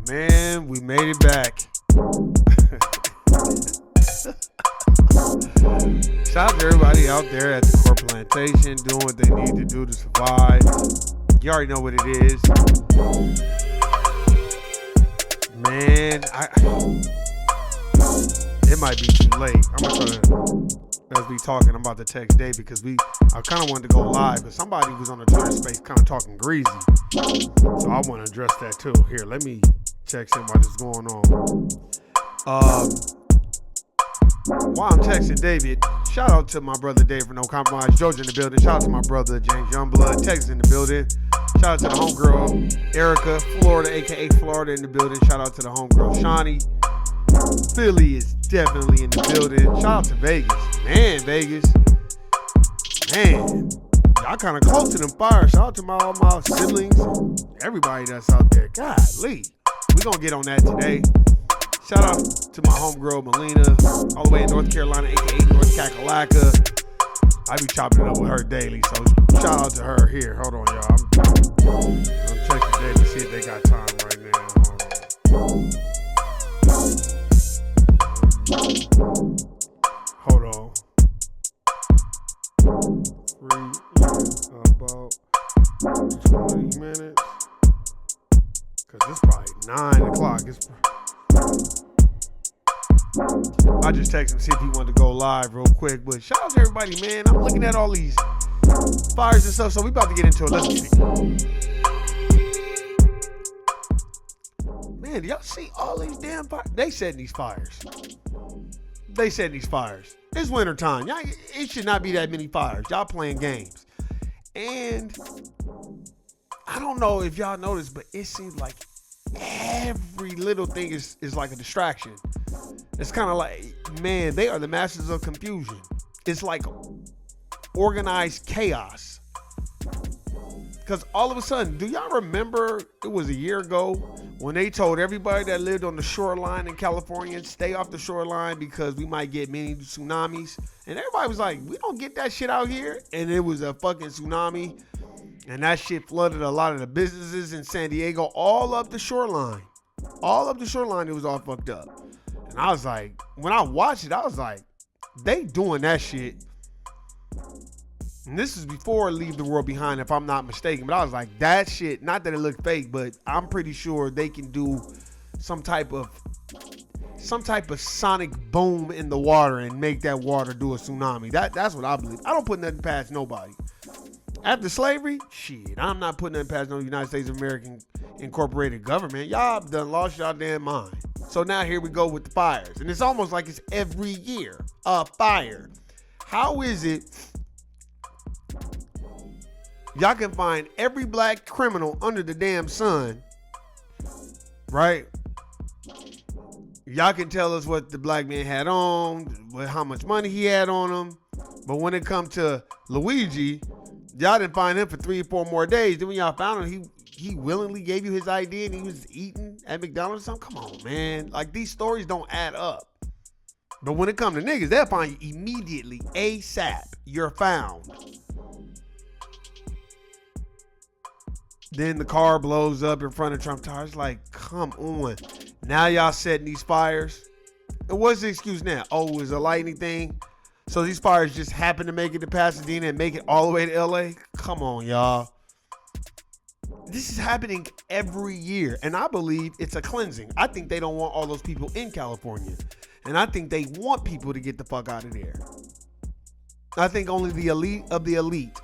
Man, we made it back. Shout out to everybody out there at the Core Plantation doing what they need to do to survive. You already know what it is. Man, it might be too late. I'm gonna try to, as we talking, I'm about to text Dave because I kind of wanted to go live, but somebody was on the Twitter space kind of talking greasy. So I want to address that too. Here, let me text him what is going on. While I'm texting David, shout out to my brother Dave from No Compromise, Georgia in the building. Shout out to my brother James Youngblood, Texas in the building. Shout out to the homegirl Erica, Florida, aka Florida in the building. Shout out to the homegirl Shawnee. Philly is definitely in the building. Shout out to Vegas. Man, Vegas. Man, y'all kind of close to them fires. Shout out to all my siblings and everybody that's out there. Golly. We gonna get on that today. Shout out to my homegirl Melina, all the way in North Carolina, aka North Kakalaka. I be chopping it up with her daily, so shout out to her here. Hold on, y'all. I'm texting Dave to see if they got time right now. Hold on. Free in about 20 minutes. Cause it's probably 9 o'clock. I just texted him to see if he wanted to go live real quick. But shout out to everybody, man. I'm looking at all these fires and stuff, so we about to get into it. Let's get it. Man, do y'all see all these damn fires? They setting these fires. It's winter time. Y'all, it should not be that many fires. Y'all playing games. And I don't know if y'all noticed, but it seems like every little thing is like a distraction. It's kind of like, man, they are the masters of confusion. It's like organized chaos. Because all of a sudden, do y'all remember it was a year ago when they told everybody that lived on the shoreline in California, stay off the shoreline because we might get many tsunamis? And everybody was like, we don't get that shit out here. And it was a fucking tsunami. And that shit flooded a lot of the businesses in San Diego, all up the shoreline. All up the shoreline, it was all fucked up. And I was like, when I watched it, I was like, they doing that shit. And this is before Leave the World Behind, if I'm not mistaken. But I was like, that shit, not that it looked fake, but I'm pretty sure they can do some type of sonic boom in the water and make that water do a tsunami. That's what I believe. I don't put nothing past nobody. After slavery, shit, I'm not putting nothing past no United States of American incorporated government. Y'all done lost y'all damn mind. So now here we go with the fires. And it's almost like it's every year a fire. How is it y'all can find every black criminal under the damn sun, right? Y'all can tell us what the black man had on, how much money he had on him. But when it comes to Luigi, y'all didn't find him for 3 or 4 more days. Then when y'all found him, he willingly gave you his ID and he was eating at McDonald's or something. Come on, man. Like, these stories don't add up. But when it comes to niggas, they'll find you immediately, ASAP. You're found. Then the car blows up in front of Trump Tower. It's like, come on. Now y'all setting these fires. And what's the excuse now? Oh, it was a lightning thing? So these fires just happen to make it to Pasadena and make it all the way to LA? Come on, y'all. This is happening every year. And I believe it's a cleansing. I think they don't want all those people in California. And I think they want people to get the fuck out of there. I think only the elite of the elite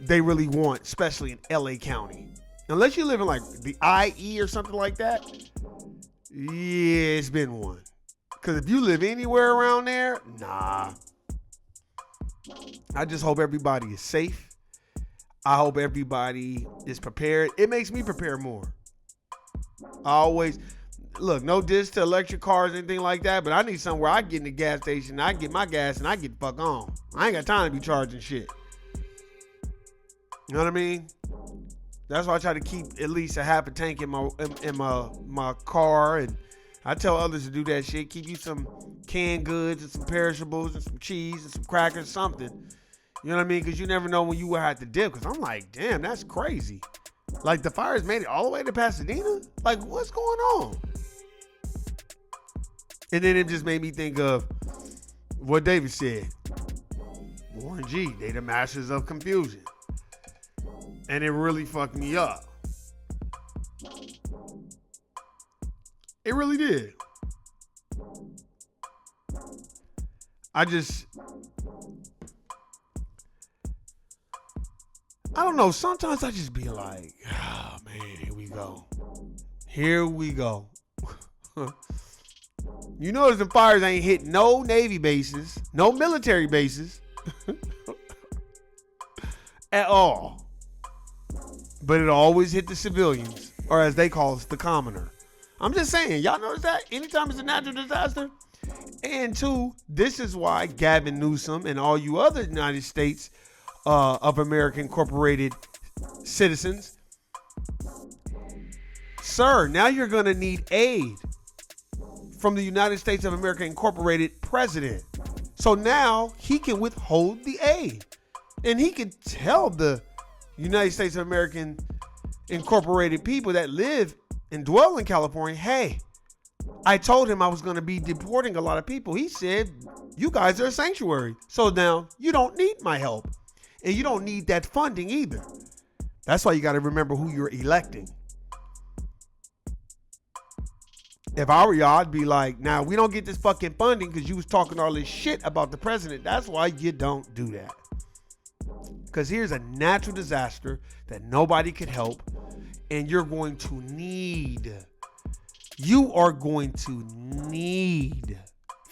they really want, especially in LA County. Unless you live in like the IE or something like that. Yeah, it's been one. Because if you live anywhere around there, nah. I just hope everybody is safe. I hope everybody is prepared. It makes me prepare more. I always, look, no diss to electric cars or anything like that, but I need somewhere I get in the gas station, I get my gas, and I get the fuck on. I ain't got time to be charging shit. You know what I mean? That's why I try to keep at least a half a tank in my car, and I tell others to do that shit. Keep you some canned goods and some perishables and some cheese and some crackers, something. You know what I mean? Because you never know when you will have to dip. Because I'm like, damn, that's crazy. Like, the fires made it all the way to Pasadena? Like, what's going on? And then it just made me think of what David said. Warren G, they the masters of confusion. And it really fucked me up. It really did. I don't know. Sometimes I just be like, oh man, here we go. Here we go. You notice the fires ain't hit no Navy bases, no military bases at all. But it always hit the civilians, or as they call us, the commoner. I'm just saying, y'all notice that? Anytime it's a natural disaster. And two, this is why Gavin Newsom and all you other United States of America Incorporated citizens, sir, now you're going to need aid from the United States of America Incorporated president. So now he can withhold the aid. And he can tell the United States of American Incorporated people that live and dwell in California, hey, I told him I was going to be deporting a lot of people. He said, you guys are a sanctuary. So now you don't need my help. And you don't need that funding either. That's why you got to remember who you're electing. If I were y'all, I'd be like, now we don't get this fucking funding because you was talking all this shit about the president. That's why you don't do that. Because here's a natural disaster that nobody could help. And you are going to need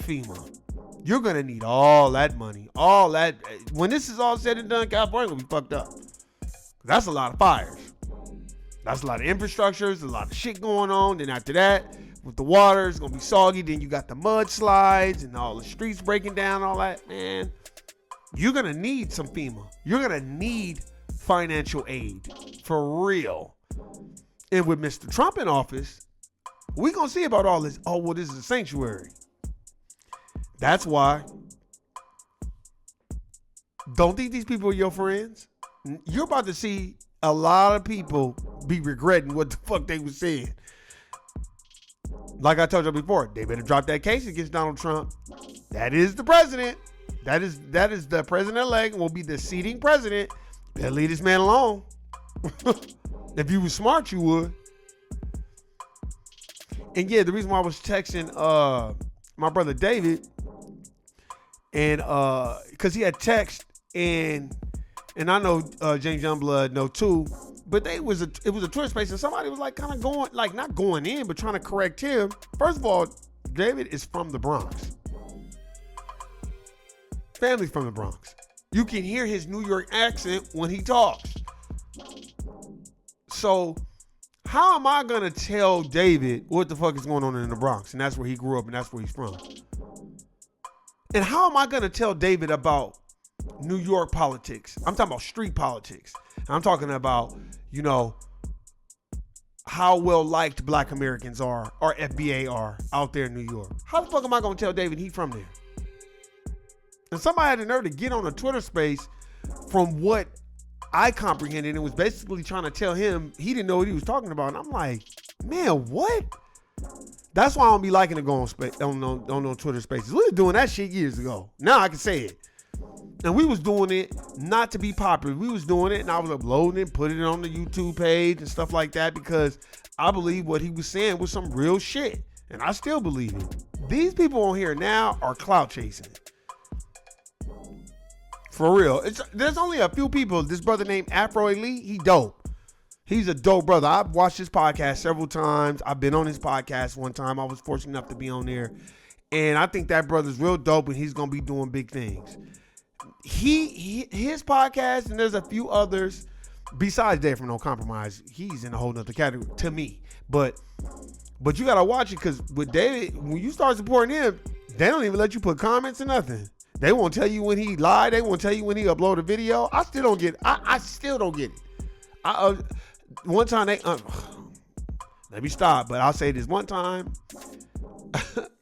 FEMA. You're going to need all that money. All that. When this is all said and done, California going to be fucked up. That's a lot of fires. That's a lot of infrastructure. There's a lot of shit going on. Then after that, with the water, it's going to be soggy. Then you got the mudslides and all the streets breaking down, all that. Man, you're going to need some FEMA. You're going to need financial aid. For real. And with Mr. Trump in office, we're going to see about all this. Oh, well, this is a sanctuary. That's why. Don't think these people are your friends. You're about to see a lot of people be regretting what the fuck they were saying. Like I told you before, they better drop that case against Donald Trump. That is the president. That is the president-elect and will be the seating president. Better leave this man alone. If you were smart, you would. And yeah, the reason why I was texting my brother David, and because he had text, and I know James Youngblood know too, but it was a Twitter space, and somebody was like kind of going, like not going in, but trying to correct him. First of all, David is from the Bronx. Family's from the Bronx. You can hear his New York accent when he talks. So how am I going to tell David what the fuck is going on in the Bronx? And that's where he grew up and that's where he's from. And how am I going to tell David about New York politics? I'm talking about street politics. I'm talking about, you know, how well liked Black Americans are, or FBA are out there in New York. How the fuck am I going to tell David he's from there? And somebody had the nerve to get on a Twitter space from what I comprehended and was basically trying to tell him he didn't know what he was talking about. And I'm like, man, what? That's why I don't be liking to go on Twitter spaces. We were doing that shit years ago. Now I can say it. And we was doing it not to be popular. We was doing it and I was uploading it, putting it on the YouTube page and stuff like that because I believe what he was saying was some real shit. And I still believe it. These people on here now are clout chasing. For real. There's only a few people. This brother named Afro Elite, he dope. He's a dope brother. I've watched his podcast several times. I've been on his podcast one time. I was fortunate enough to be on there. And I think that brother's real dope and he's going to be doing big things. His podcast, and there's a few others Besides Dave from No Compromise, he's in a whole nother category to me. But you gotta watch it, because with David, when you start supporting him, they don't even let you put comments or nothing. They won't tell you when he lied. They won't tell you when he uploaded a video. I still don't get it. I still don't get it. One time they let me stop, but I'll say this. One time,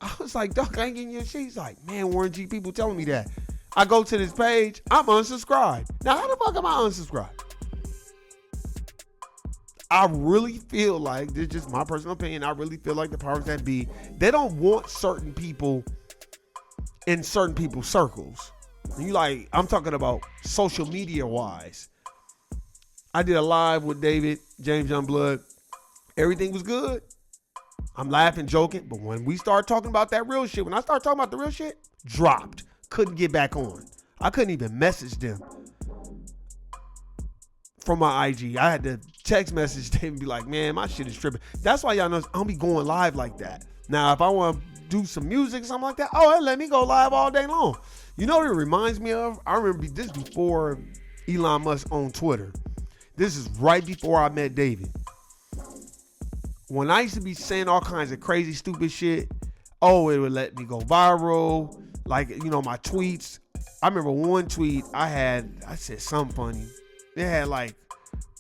I was like, Doc, I ain't getting your shit. He's like, man, Warren G, people telling me that. I go to this page, I'm unsubscribed. Now, how the fuck am I unsubscribed? I really feel like, this is just my personal opinion, I really feel like the powers that be, they don't want certain people in certain people's circles. You like, I'm talking about social media wise. I did a live with David, James Youngblood. Everything was good. I'm laughing, joking. But when we start talking about that real shit, when I start talking about the real shit, dropped. Couldn't get back on. I couldn't even message them from my IG. I had to text message them and be like, man, my shit is tripping. That's why y'all know I don't be going live like that. Now, if I want to do some music, something like that, oh, let me go live all day long. You know what it reminds me of? I remember this before Elon Musk owned Twitter. This is right before I met David. When I used to be saying all kinds of crazy, stupid shit, oh, it would let me go viral. Like, you know, my tweets. I remember one tweet I said something funny. It had like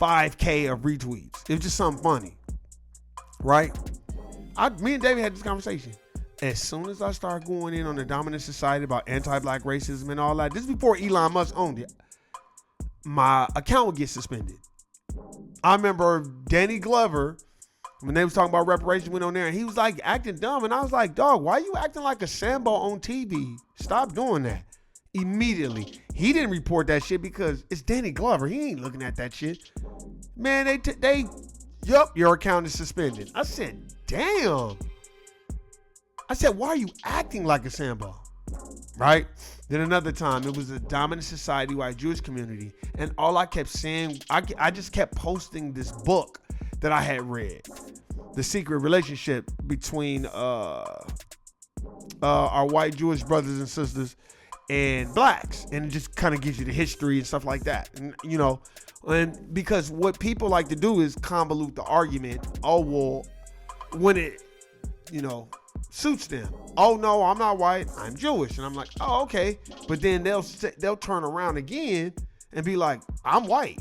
5K of retweets. It was just something funny. Right? Me and David had this conversation. As soon as I start going in on the dominant society about anti-black racism and all that, this is before Elon Musk owned it, my account would get suspended. I remember Danny Glover, when they was talking about reparations, went on there and he was like acting dumb. And I was like, dog, why are you acting like a Sambo on TV? Stop doing that. Immediately. He didn't report that shit because it's Danny Glover. He ain't looking at that shit. Man, your account is suspended. I said, damn. I said, why are you acting like a Sambo? Right? Then another time, it was a dominant society, white Jewish community. And all I kept saying, I just kept posting this book that I had read. The Secret Relationship Between our white Jewish brothers and sisters and blacks. And it just kind of gives you the history and stuff like that. And, you know, and because what people like to do is convolute the argument. Oh, well, when it, you know, suits them. Oh, no, I'm not white. I'm Jewish. And I'm like, oh, okay. But then they'll turn around again and be like, I'm white.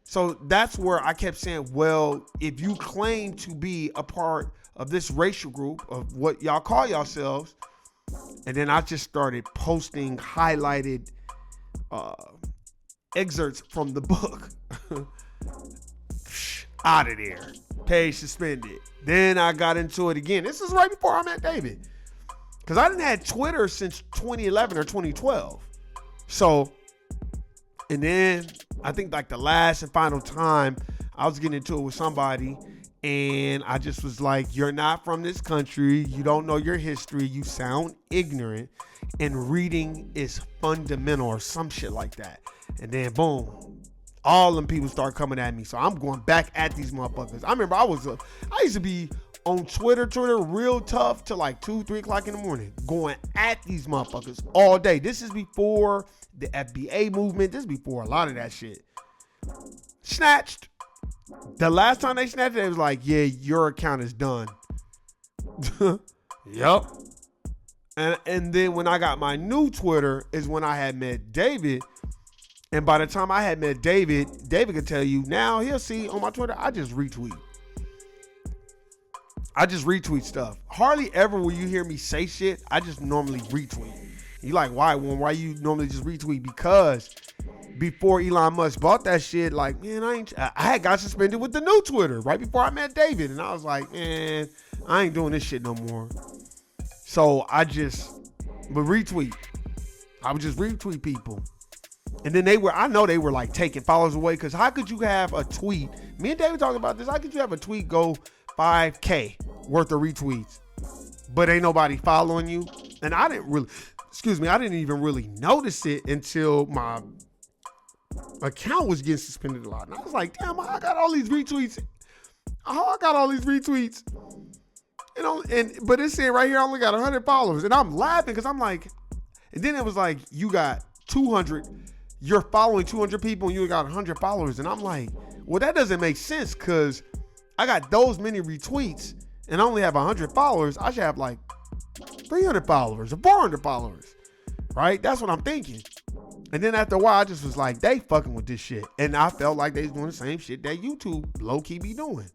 So that's where I kept saying, well, if you claim to be a part of this racial group of what y'all call yourselves, and then I just started posting highlighted excerpts from the book. Out of there. Page suspended. Then I got into it again. This is right before I met David. Because I didn't have Twitter since 2011 or 2012. So, and then I think like the last and final time I was getting into it with somebody, and I just was like, you're not from this country. You don't know your history. You sound ignorant. And reading is fundamental or some shit like that. And then boom, all them people start coming at me. So I'm going back at these motherfuckers. I remember I used to be on Twitter real tough till like 2-3 o'clock in the morning, going at these motherfuckers all day. This is before the FBA movement. This is before a lot of that shit. Snatched. The last time they snatched it, it was like, yeah, your account is done. Yep. And then when I got my new Twitter is when I had met David. And by the time I had met David could tell you now, he'll see on my Twitter, I just retweet stuff. Hardly ever will you hear me say shit. I just normally retweet. You like, why? Well, why you normally just retweet? Because before Elon Musk bought that shit, like, man, I had got suspended with the new Twitter right before I met David. And I was like, man, I ain't doing this shit no more. So I would retweet. I would just retweet people. And then I know they were like taking followers away, because how could you have a tweet? Me and David talked about this. How could you have a tweet go 5K worth of retweets, but ain't nobody following you? And I didn't even really notice it until my account was getting suspended a lot. And I was like, damn, I got all these retweets. You know, but it's saying right here I only got 100 followers. And I'm laughing because I'm like, and then it was like, you got 200. you're following 200 people and you got 100 followers. And I'm like, well, that doesn't make sense because I got those many retweets and I only have 100 followers. I should have like 300 followers or 400 followers, right? That's what I'm thinking. And then after a while, I just was like, they fucking with this shit. And I felt like they was doing the same shit that YouTube low-key be doing.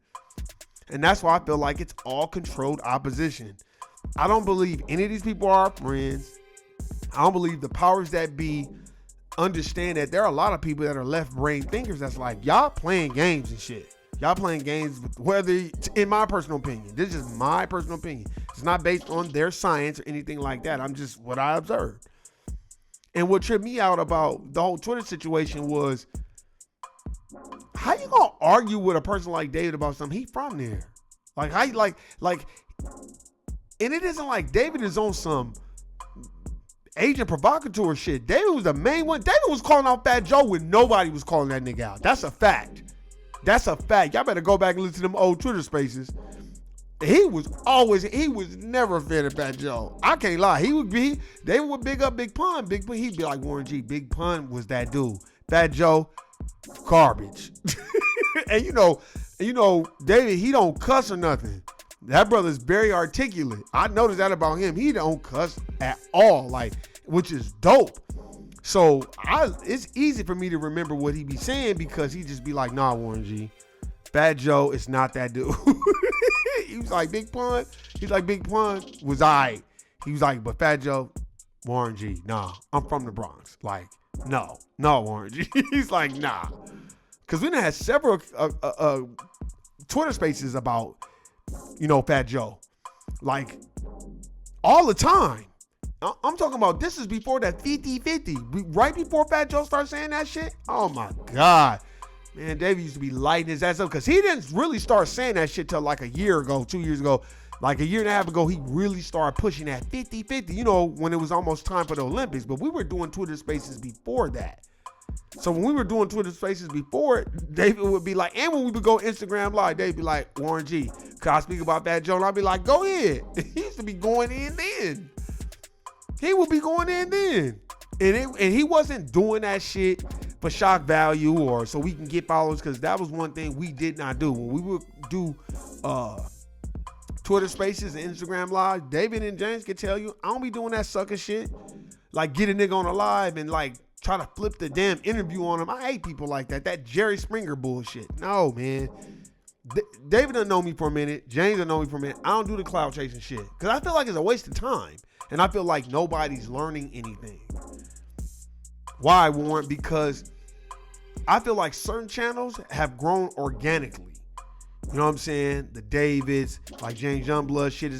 And that's why I feel like it's all controlled opposition. I don't believe any of these people are our friends. I don't believe the powers that be understand that there are a lot of people that are left-brain thinkers that's like, y'all playing games and shit. Y'all playing games, whether, in my personal opinion, this is my personal opinion. It's not based on their science or anything like that. I'm just what I observed. And what tripped me out about the whole Twitter situation was, how you gonna argue with a person like David about something? He from there. Like, how you like, and it isn't like David is on some agent provocateur shit. David was the main one. David was calling out Fat Joe when nobody was calling that nigga out. That's a fact. That's a fact. Y'all better go back and listen to them old Twitter spaces. He was never a fan of Fat Joe. I can't lie. David would big up Big Pun. He'd be like, Warren G, Big Pun was that dude. Fat Joe, garbage. and you know, David, he don't cuss or nothing. That brother's very articulate. I noticed that about him. He don't cuss at all, like, which is dope. So it's easy for me to remember what he be saying because he just be like, nah, Warren G, Fat Joe is not that dude. He was like, Big Pun. He's like, Big Pun was alright. He was like, but Fat Joe, Warren G, nah, I'm from the Bronx. Like, no, Warren G. He's like, nah. Because we done had several Twitter spaces about, Fat Joe. Like, all the time. I'm talking about this is before that 50-50. Right before Fat Joe started saying that shit. Oh, my God. Man, David used to be lighting his ass up because he didn't really start saying that shit till like a year ago, 2 years ago. Like a year and a half ago, he really started pushing that 50-50, when it was almost time for the Olympics. But we were doing Twitter spaces before that. So when we were doing Twitter spaces before it, David would be like, and when we would go Instagram Live, David be like, Warren G, could I speak about Fat Joe? And I'd be like, go ahead. He used to be going in then. He would be going in then. And he wasn't doing that shit for shock value or so we can get followers, because that was one thing we did not do. When we would do Twitter spaces and Instagram Live, David and James can tell you, I don't be doing that sucker shit. Like get a nigga on a live and like try to flip the damn interview on him. I hate people like that. That Jerry Springer bullshit. No, man. David done know me for a minute. James done know me for a minute. I don't do the cloud chasing shit because I feel like it's a waste of time. And I feel like nobody's learning anything. Why, Warren? Because I feel like certain channels have grown organically. You know what I'm saying? The Davids, like James Youngblood shit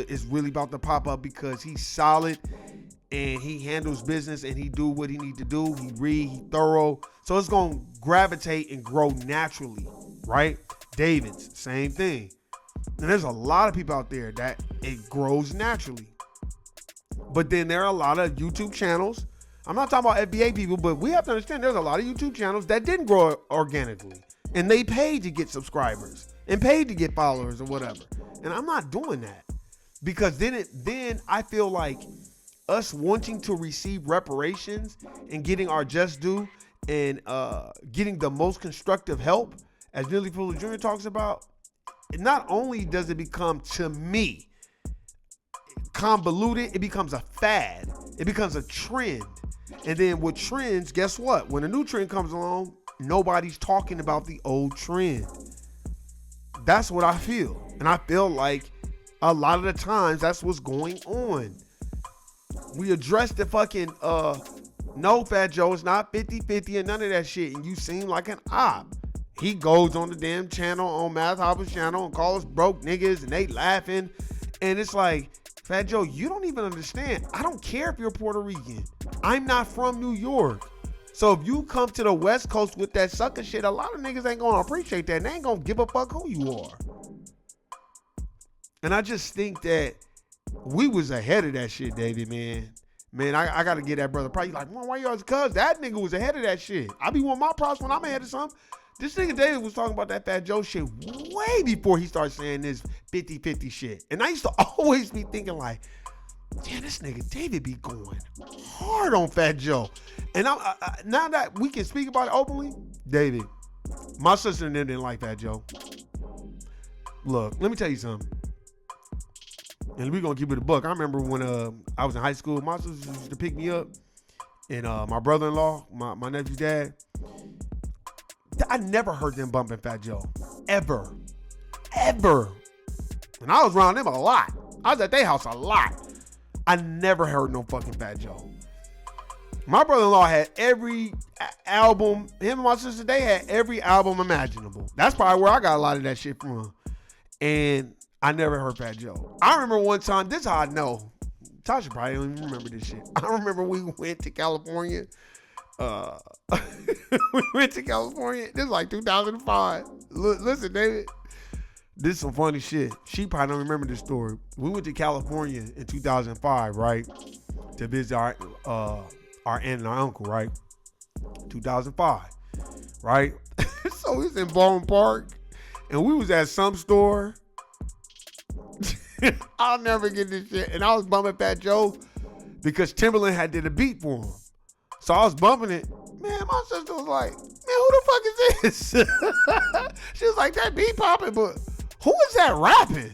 is really about to pop up because he's solid and he handles business and he do what he need to do. He read, he thorough. So it's going to gravitate and grow naturally, right? Davids, same thing. And there's a lot of people out there that it grows naturally. But then there are a lot of YouTube channels. I'm not talking about FBA people, but we have to understand there's a lot of YouTube channels that didn't grow organically. And they paid to get subscribers and paid to get followers or whatever. And I'm not doing that. Because then I feel like us wanting to receive reparations and getting our just due and getting the most constructive help, as Neely Fuller Jr. talks about, not only does it become, to me, convoluted, it becomes a fad. It becomes a trend. And then with trends, guess what? When a new trend comes along, nobody's talking about the old trend. That's what I feel. And I feel like a lot of the times that's what's going on. We address the fucking, no, Fat Joe, it's not 50-50 and none of that shit. And you seem like an op. He goes on the damn channel, on Math Hopper's channel, and calls broke niggas and they laughing. And it's like, Fat Joe, you don't even understand. I don't care if you're Puerto Rican. I'm not from New York. So if you come to the West Coast with that sucker shit, a lot of niggas ain't gonna appreciate that. And they ain't gonna give a fuck who you are. And I just think that we was ahead of that shit, David, man. Man, I gotta get that brother probably like, why you always, cuz that nigga was ahead of that shit. I be wanting my props when I'm ahead of something. This nigga David was talking about that Fat Joe shit way before he started saying this 50-50 shit. And I used to always be thinking like, damn, this nigga David be going hard on Fat Joe. And now that we can speak about it openly, David, my sister and them didn't like Fat Joe. Look, let me tell you something. And we're going to keep it a buck. I remember when I was in high school, my sister used to pick me up. And my brother-in-law, my nephew's dad, I never heard them bumping Fat Joe. Ever. And I was around them a lot. I was at their house a lot. I never heard no fucking Fat Joe. My brother-in-law had every album. Him and my sister, they had every album imaginable. That's probably where I got a lot of that shit from. And I never heard Fat Joe. I remember one time, this is how I know. Tasha probably don't even remember this shit. I remember we went to California. We went to California. This is like 2005. Listen, David. This is some funny shit. She probably don't remember this story. We went to California in 2005, right? To visit our aunt and our uncle, right? 2005, right? So we was in Baldwin Park, and we was at some store. I'll never get this shit. And I was bumping Fat Joe because Timberland had did a beat for him. So I was bumping it. Man, my sister was like, man, who the fuck is this? She was like, that beat popping, but who is that rapping?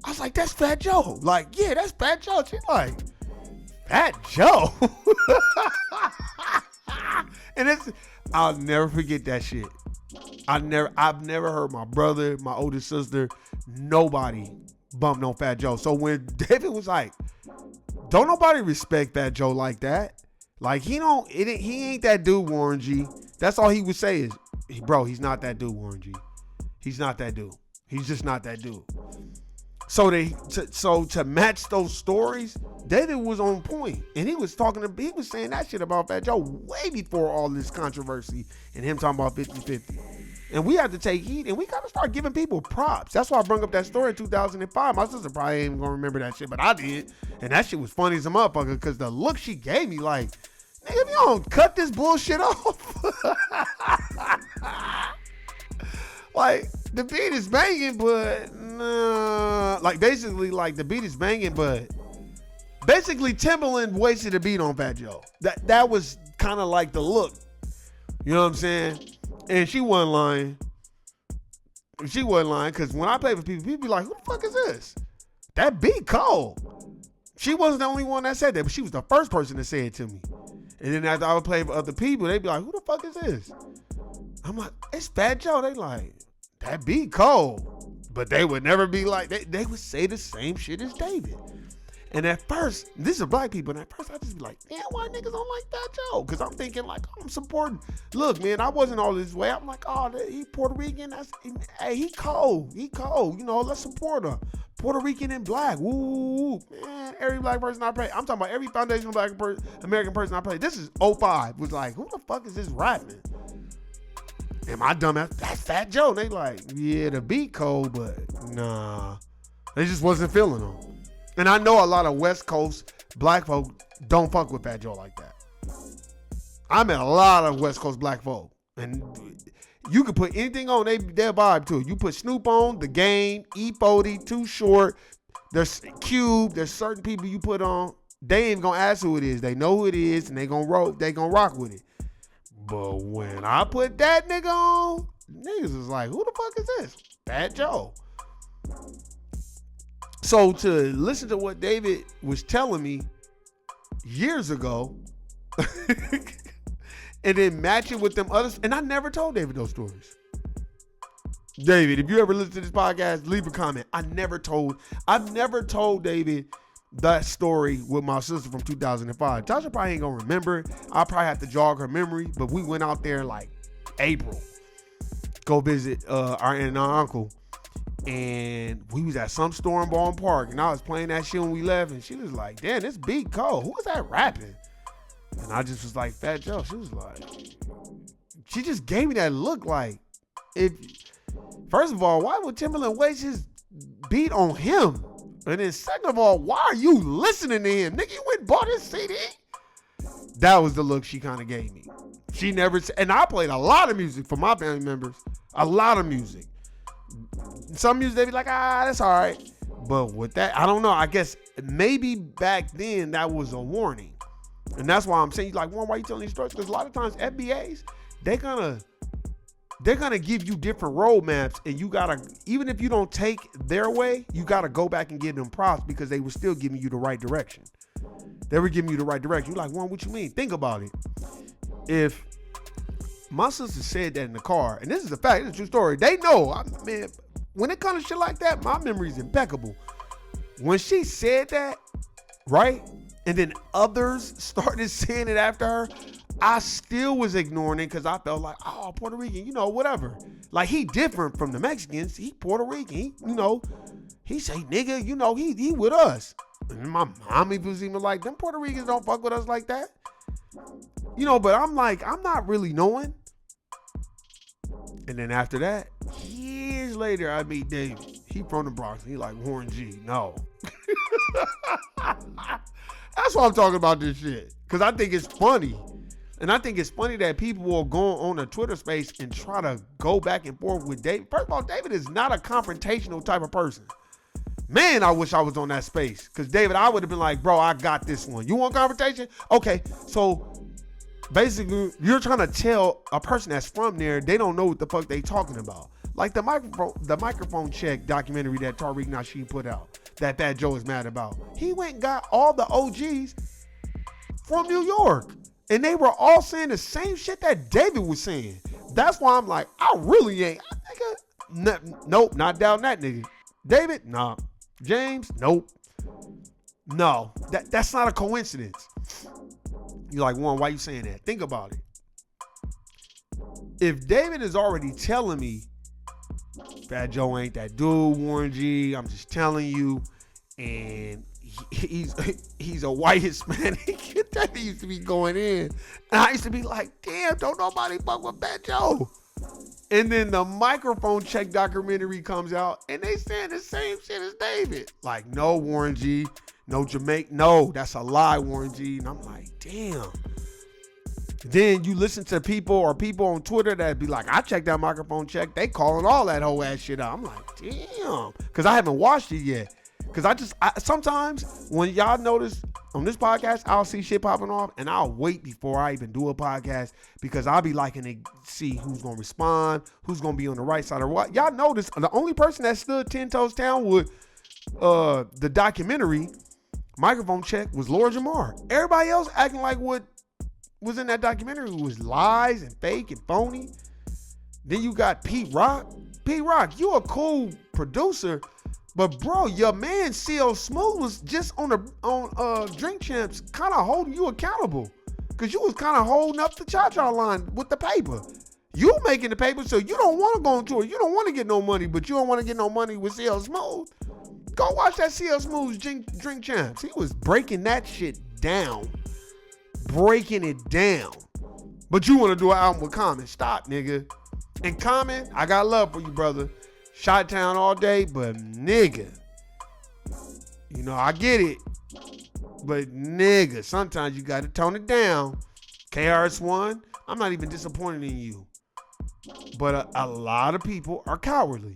I was like, that's Fat Joe. Like, yeah, that's Fat Joe. She's like, Fat Joe? And I'll never forget that shit. I've never heard my brother, my older sister, nobody bump no Fat Joe. So when David was like, don't nobody respect Fat Joe like that. Like, he ain't that dude, Warren G. That's all he would say is, bro, he's not that dude, Warren G. He's not that dude. He's just not that dude. So to match those stories, David was on point. And he was saying that shit about Fat Joe way before all this controversy and him talking about 50-50. And we had to take heat, and we got to start giving people props. That's why I brought up that story in 2005. My sister probably ain't even going to remember that shit, but I did. And that shit was funny as a motherfucker because the look she gave me, like, nigga, if you don't cut this bullshit off. Like, the beat is banging, but nah. Like, basically, like, the beat is banging, but basically Timberland wasted a beat on Fat Joe. That was kind of like the look. You know what I'm saying? And she wasn't lying. She wasn't lying, because when I play with people be like, who the fuck is this? That beat cold. She wasn't the only one that said that, but she was the first person to say it to me. And then after I would play for other people, they'd be like, who the fuck is this? I'm like, it's Fat Joe. They like, that beat cold. But they would never be like, they would say the same shit as David. And at first, this is black people, and at first I just be like, damn, why niggas don't like Fat Joe? Because I'm thinking, like, I'm supporting. Look, man, I wasn't all this way. I'm like, oh, he Puerto Rican. Hey, he cold. He cold. You know, let's support him. Puerto Rican and black. Woo, man, every black person I play. I'm talking about every foundational American person I play. This is 05. Was like, who the fuck is this rapping? And my dumb ass, that's Fat Joe. They like, yeah, the beat cold, but nah. They just wasn't feeling them. And I know a lot of West Coast black folk don't fuck with Fat Joe like that. I met a lot of West Coast black folk. And you can put anything on their vibe to it. You put Snoop on, The Game, E40, Too Short, there's Cube, there's certain people you put on, they ain't gonna ask who it is. They know who it is and they gonna rock with it. But when I put that nigga on, niggas was like, who the fuck is this? Fat Joe. So to listen to what David was telling me years ago and then match it with them others, and I never told David those stories. David, if you ever listen to this podcast, leave a comment. I've never told David that story with my sister from 2005. Tasha probably ain't gonna remember it. I'll probably have to jog her memory, but we went out there like April, go visit our aunt and our uncle. And we was at some store in Baldwin Park, and I was playing that shit when we left, and she was like, damn, this beat cold. Who was that rapping? And I just was like, Fat Joe. She was like, she just gave me that look like, first of all, why would Timberland waste his beat on him? And then second of all, why are you listening to him? Nigga, you went and bought his CD? That was the look she kind of gave me. She never, and I played a lot of music for my family members. A lot of music. Some music they be like, that's all right. But with that, I don't know. I guess maybe back then that was a warning. And that's why I'm saying, like, why you telling these stories? Because a lot of times FBAs, they're gonna give you different roadmaps, and you gotta, even if you don't take their way, you gotta go back and give them props because they were still giving you the right direction. They were giving you the right direction. You're like, what you mean? Think about it. If my sister said that in the car, and this is a fact, it's a true story. They know, man, when it comes to shit like that, my memory is impeccable. When she said that, right? And then others started saying it after her, I still was ignoring it because I felt like, oh, Puerto Rican, whatever. Like, he different from the Mexicans. He Puerto Rican. He say nigga, he with us. And my mom even was even like, them Puerto Ricans don't fuck with us like that. But I'm like, I'm not really knowing. And then after that, years later, I meet David. He from the Bronx. He like, Warren G. No. That's why I'm talking about this shit. Because I think it's funny. And I think it's funny that people will go on a Twitter space and try to go back and forth with David. First of all, David is not a confrontational type of person. Man, I wish I was on that space. Because David, I would have been like, bro, I got this one. You want confrontation? Okay, so basically, you're trying to tell a person that's from there, they don't know what the fuck they talking about. Like the microphone check documentary that Tariq Nasheed put out, that Fat Joe is mad about. He went and got all the OGs from New York. And they were all saying the same shit that David was saying. That's why I'm like, I really ain't. Nope, not down that nigga. David, nah. James, nope. No, that's not a coincidence. You're like, Warren, why you saying that? Think about it. If David is already telling me, Fat Joe ain't that dude, Warren G, I'm just telling you, and he's a white Hispanic. That used to be going in. And I used to be like, damn, don't nobody fuck with Fat Joe. And then the microphone check documentary comes out and they saying the same shit as David. Like, no, Warren G, no Jamaican. No, that's a lie, Warren G. And I'm like, damn. Then you listen to people on Twitter that be like, I checked that microphone check. They calling all that whole ass shit out. I'm like, damn. Because I haven't watched it yet. Because sometimes when y'all notice on this podcast, I'll see shit popping off and I'll wait before I even do a podcast because I'll be liking to see who's going to respond, who's going to be on the right side or what. Y'all notice the only person that stood 10 toes down with the documentary microphone check was Lord Jamar. Everybody else acting like what was in that documentary was lies and fake and phony. Then you got Pete Rock. Pete Rock, you a cool producer. But bro, your man CL Smooth was just on Drink Champs kind of holding you accountable. Cause you was kind of holding up the cha-cha line with the paper. You making the paper, so you don't want to go on tour. You don't want to get no money, but you don't want to get no money with CL Smooth. Go watch that CL Smooth Drink Champs. He was breaking that shit down. Breaking it down. But you want to do an album with Common. Stop, nigga. And Common, I got love for you, brother. Shot Town all day, but nigga, I get it, but nigga, sometimes you got to tone it down. KRS-One, I'm not even disappointed in you, but a lot of people are cowardly.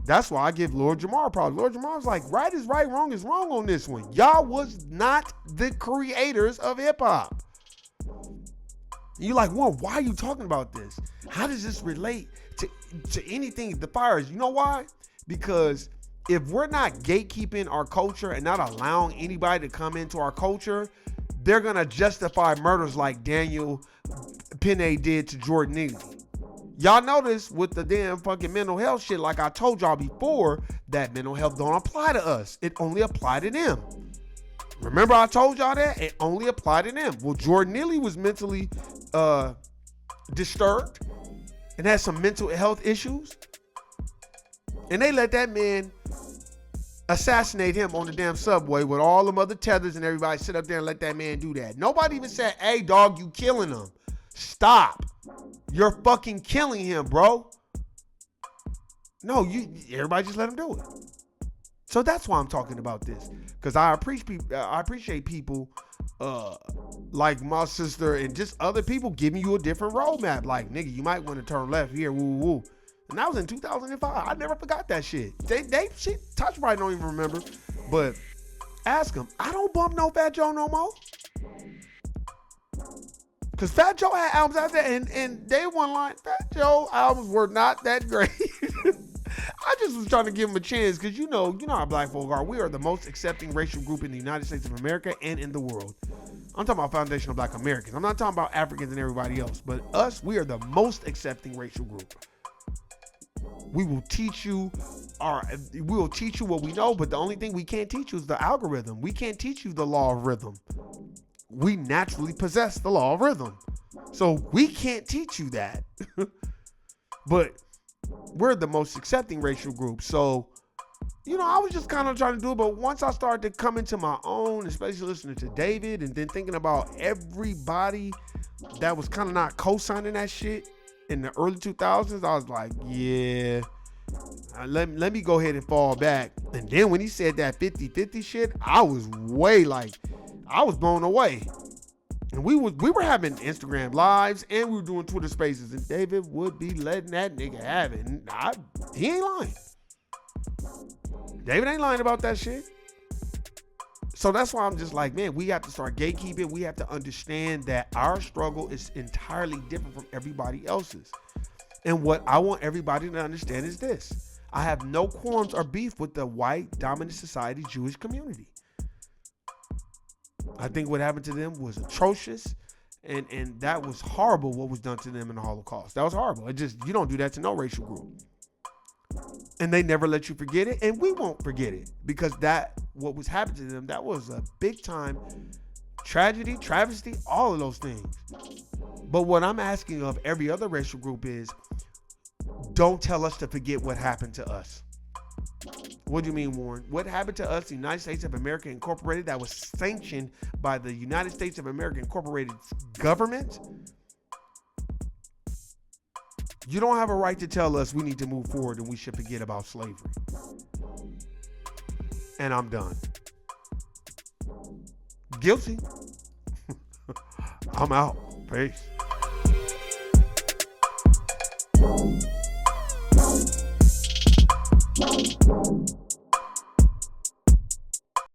That's why I give Lord Jamar problems. Lord Jamar's like, right is right, wrong is wrong on this one. Y'all was not the creators of hip hop. You're like, well, why are you talking about this? How does this relate to anything, the fires? You know why? Because if we're not gatekeeping our culture and not allowing anybody to come into our culture, they're going to justify murders like Daniel Penne did to Jordan Neely. Y'all notice with the damn fucking mental health shit, like I told y'all before, that mental health don't apply to us. It only applied to them. Remember I told y'all that? It only applied to them. Well, Jordan Neely was mentally disturbed and had some mental health issues. And they let that man assassinate him on the damn subway with all them other tethers and everybody sit up there and let that man do that. Nobody even said, hey, dog, you killing him. Stop. You're fucking killing him, bro. No, everybody just let him do it. So that's why I'm talking about this. Because I appreciate people like my sister and just other people giving you a different roadmap. Like, nigga, you might want to turn left here, woo, woo. And that was in 2005. I never forgot that shit. They shit, Touch probably don't even remember. But ask them. I don't bump no Fat Joe no more. Because Fat Joe had albums out there, and they one line, Fat Joe albums were not that great. I just was trying to give him a chance because you know how black folk are. We are the most accepting racial group in the United States of America and in the world. I'm talking about foundational black Americans. I'm not talking about Africans and everybody else, but us, we are the most accepting racial group. We will teach you what we know, but the only thing we can't teach you is the algorithm. We can't teach you the law of rhythm. We naturally possess the law of rhythm. So we can't teach you that. But we're the most accepting racial group. So, I was just kind of trying to do it. But once I started to come into my own, especially listening to David and then thinking about everybody that was kind of not co-signing that shit in the early 2000s, I was like, yeah, let me go ahead and fall back. And then when he said that 50-50 shit, I was blown away. And we were having Instagram lives and we were doing Twitter spaces, and David would be letting that nigga have it. And he ain't lying. David ain't lying about that shit. So that's why I'm just like, man, we have to start gatekeeping. We have to understand that our struggle is entirely different from everybody else's. And what I want everybody to understand is this. I have no qualms or beef with the white dominant society Jewish community. I think what happened to them was atrocious, and that was horrible what was done to them in the Holocaust. That was horrible. You don't do that to no racial group. And they never let you forget it, and we won't forget it, because what was happening to them, that was a big time tragedy, travesty, all of those things. But what I'm asking of every other racial group is, don't tell us to forget what happened to us. What do you mean, Warren? What happened to us, the United States of America Incorporated, that was sanctioned by the United States of America Incorporated government? You don't have a right to tell us we need to move forward and we should forget about slavery. And I'm done. Guilty. I'm out. Peace.